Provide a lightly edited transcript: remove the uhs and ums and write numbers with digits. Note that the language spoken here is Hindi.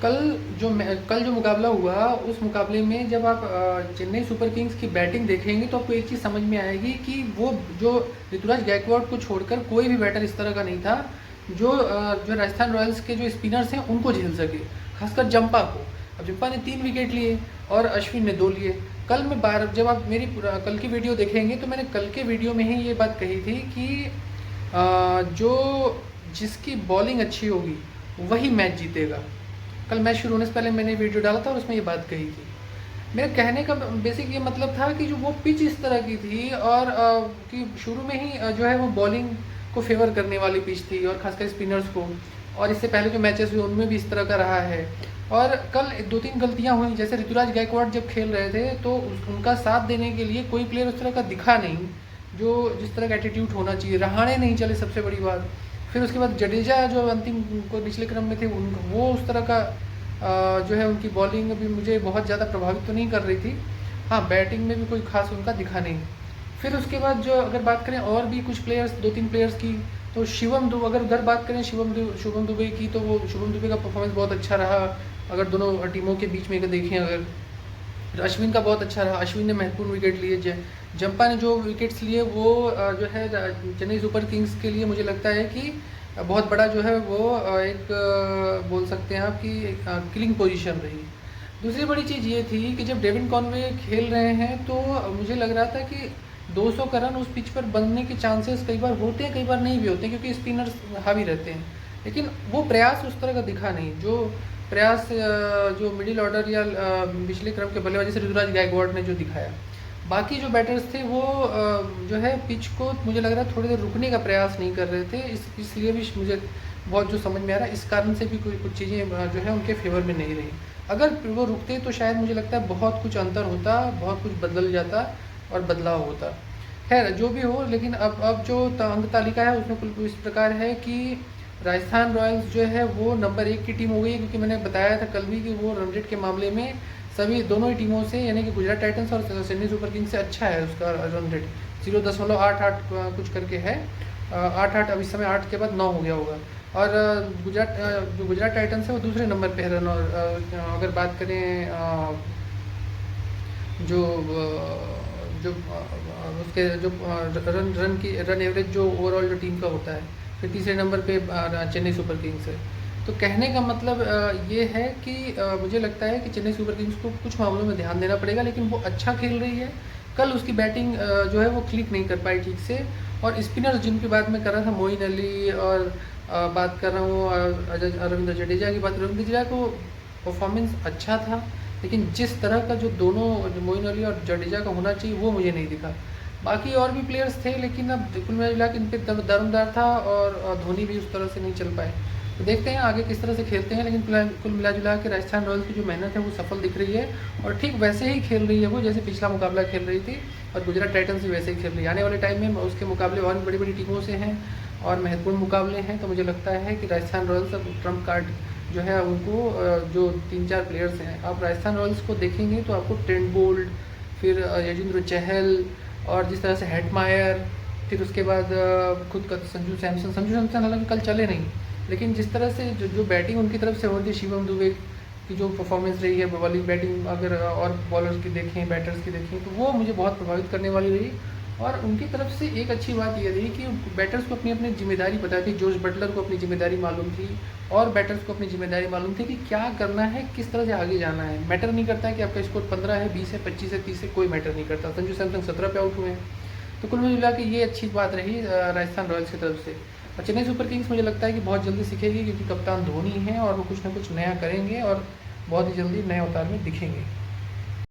कल जो मुकाबला हुआ उस मुकाबले में जब आप चेन्नई सुपर किंग्स की बैटिंग देखेंगे तो आपको एक चीज़ समझ में आएगी कि वो जो ऋतुराज गायकवाड़ को छोड़कर कोई भी बैटर इस तरह का नहीं था जो राजस्थान रॉयल्स के जो स्पिनर्स हैं उनको झेल सके, खासकर जंपा को। अब जंपा ने 3 विकेट लिए और अश्विन ने 2 लिए। कल मैं जब आप मेरी कल की वीडियो देखेंगे तो मैंने कल के वीडियो में ही ये बात कही थी कि जो जिसकी बॉलिंग अच्छी होगी वही मैच जीतेगा। कल मैच शुरू होने से पहले मैंने वीडियो डाला था और उसमें ये बात कही थी। मेरे कहने का बेसिक ये मतलब था कि जो वो पिच इस तरह की थी और कि शुरू में ही जो है वो बॉलिंग को फेवर करने वाली पिच थी और खासकर स्पिनर्स को। और इससे पहले जो मैचेस हुए उनमें भी इस तरह का रहा है। और कल 2-3 गलतियां हुई, जैसे ऋतुराज गायकवाड़ जब खेल रहे थे तो उनका साथ देने के लिए कोई प्लेयर उस तरह का दिखा नहीं जो जिस तरह का एटीट्यूड होना चाहिए। रहाणे नहीं चले, सबसे बड़ी बात। फिर उसके बाद जडेजा जो अंतिम को निचले क्रम में थे वो उस तरह का जो है उनकी बॉलिंग भी मुझे बहुत ज़्यादा प्रभावित तो नहीं कर रही थी। हाँ, बैटिंग में भी कोई खास उनका दिखा नहीं। फिर उसके बाद जो अगर बात करें और भी कुछ प्लेयर्स, 2-3 प्लेयर्स की, तो अगर उधर बात करें शुभम दुबे की, तो वो शुभम दुबे का परफॉर्मेंस बहुत अच्छा रहा। अगर दोनों टीमों के बीच में अगर देखें, अगर तो अश्विन का बहुत अच्छा रहा। अश्विन ने महत्वपूर्ण विकेट लिए। जंपा ने जो विकेट्स लिए वो जो है चेन्नई सुपर किंग्स के लिए मुझे लगता है कि बहुत बड़ा जो है वो एक बोल सकते हैं आप कि किलिंग पोजीशन रही। दूसरी बड़ी चीज़ ये थी कि जब डेविन कॉनवे खेल रहे हैं तो मुझे लग रहा था कि 200 का रन उस पिच पर बनने के चांसेस कई बार होते हैं, कई बार नहीं भी होते हैं, क्योंकि स्पिनर्स हावी रहते हैं। लेकिन वो प्रयास उस तरह का दिखा नहीं जो प्रयास जो मिडिल ऑर्डर या पिछले क्रम के बल्लेबाज जैसे ऋतुराज गायकवाड़ ने जो दिखाया। बाकी जो बैटर्स थे वो जो है पिच को मुझे लग रहा है थोड़ी देर रुकने का प्रयास नहीं कर रहे थे। इसलिए भी मुझे बहुत जो समझ में आ रहा है, इस कारण से भी कुछ चीज़ें जो है उनके फेवर में नहीं रही। अगर वो रुकते तो शायद मुझे लगता है बहुत कुछ अंतर होता, बहुत कुछ बदल जाता और बदलाव होता। खैर जो भी हो, लेकिन अब जो अंक तालिका है उसमें कुल इस प्रकार है कि राजस्थान रॉयल्स जो है वो नंबर 1 की टीम हो गई है, क्योंकि मैंने बताया था कल भी कि वो रन रेट के मामले में सभी दोनों ही टीमों से, यानी कि गुजरात टाइटंस और चेन्नई सुपर किंग्स से अच्छा है उसका रन रेट। 0.88 कुछ करके है। 8-8 अब इस समय 8 के बाद 9 हो गया होगा। और जो गुजरात टाइटंस है वो दूसरे नंबर पे है रन। और अगर बात करें जो जो उसके जो रन एवरेज जो ओवरऑल जो टीम का होता है, फिर तीसरे नंबर पे चेन्नई सुपर किंग्स है। तो कहने का मतलब ये है कि मुझे लगता है कि चेन्नई सुपर किंग्स को कुछ मामलों में ध्यान देना पड़ेगा, लेकिन वो अच्छा खेल रही है। कल उसकी बैटिंग जो है वो क्लिक नहीं कर पाई ठीक से। और स्पिनर्स जिनकी बात मैं कर रहा था, मोइन अली और बात कर रहा हूँ रविंद्र जडेजा की बात। रविंद्र जडेजा को परफॉर्मेंस अच्छा था, लेकिन जिस तरह का जो दोनों मोइन अली और जडेजा का होना चाहिए वो मुझे नहीं दिखा। बाकी और भी प्लेयर्स थे, लेकिन अब कुल मिला के इन पर दमदार था और धोनी भी उस तरह से नहीं चल पाए। तो देखते हैं आगे किस तरह से खेलते हैं, लेकिन कुल मिला जुला के राजस्थान रॉयल्स की जो मेहनत है वो सफल दिख रही है। और ठीक वैसे ही खेल रही है वो जैसे पिछला मुकाबला खेल रही थी, और गुजरात टाइटंस भी वैसे ही खेल रही है। आने वाले टाइम में उसके मुकाबले और भी बड़ी बड़ी टीमों से हैं और महत्वपूर्ण मुकाबले हैं। तो मुझे लगता है कि राजस्थान रॉयल्स अब ट्रम्प कार्ड जो है उनको जो 3-4 प्लेयर्स हैं, आप राजस्थान रॉयल्स को देखेंगे तो आपको ट्रेंट बोल्ट, फिर यजुवेंद्र चहल, और जिस तरह से हेटमायर, फिर उसके बाद खुद का संजू सैमसन हालांकि कल चले नहीं, लेकिन जिस तरह से जो बैटिंग उनकी तरफ से होती है, शिवम दुबे की जो परफॉर्मेंस रही है बॉलिंग बैटिंग, अगर और बॉलर्स की देखें, बैटर्स की देखें, तो वो मुझे बहुत प्रभावित करने वाली रही। और उनकी तरफ से एक अच्छी बात ये रही कि बैटर्स को अपनी अपनी जिम्मेदारी पता थी। जोश बटलर को अपनी जिम्मेदारी मालूम थी और बैटर्स को अपनी जिम्मेदारी मालूम थी कि क्या करना है, किस तरह से आगे जाना है। मैटर नहीं करता है कि आपका स्कोर 15 है, 20 है, 25 है, 30 है, कोई मैटर नहीं करता। संजू सैमसन 17 पे आउट हुए हैं। तो कुल मिला के ये अच्छी बात रही राजस्थान रॉयल्स की तरफ से। और चेन्नई सुपर किंग्स मुझे लगता है कि बहुत जल्दी सीखेगी, क्योंकि कप्तान धोनी है और वो कुछ ना कुछ नया करेंगे और बहुत ही जल्दी नए अवतार में दिखेंगे।